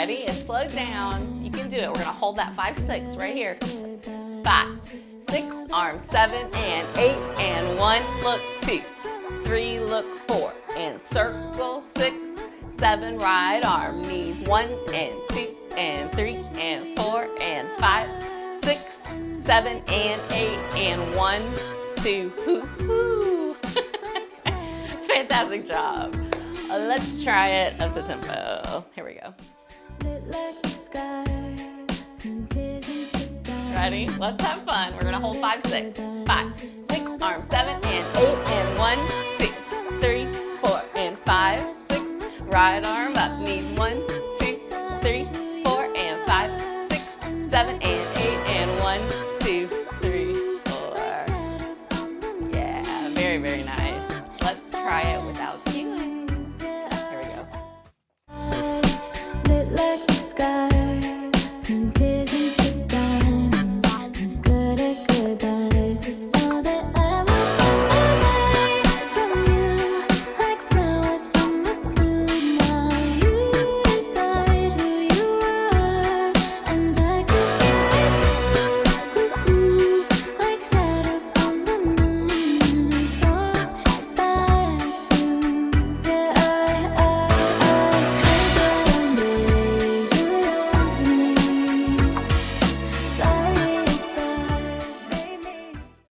Ready? And slow down. You can do it. We're gonna hold that 5, 6 right here. 5, 6, arms 7 and 8 and 1, look 2, 3, look 4, and circle 6, 7, right arm, knees 1 and 2 and 3 and 4 and 5, 6, 7 and 8 and 1, 2, hoo-hoo. Fantastic job. Let's try it up to tempo. Here we go. Ready? Let's have fun. We're gonna hold 5, 6. 5, 6, arms 7 and 8 and 1, 2, 3, 4 and 5, 6. Right arm up, knees 1, 2, 3, 4 and 5, 6, 7 and 8 and 1, 2, 3, 4. Yeah, very, very nice.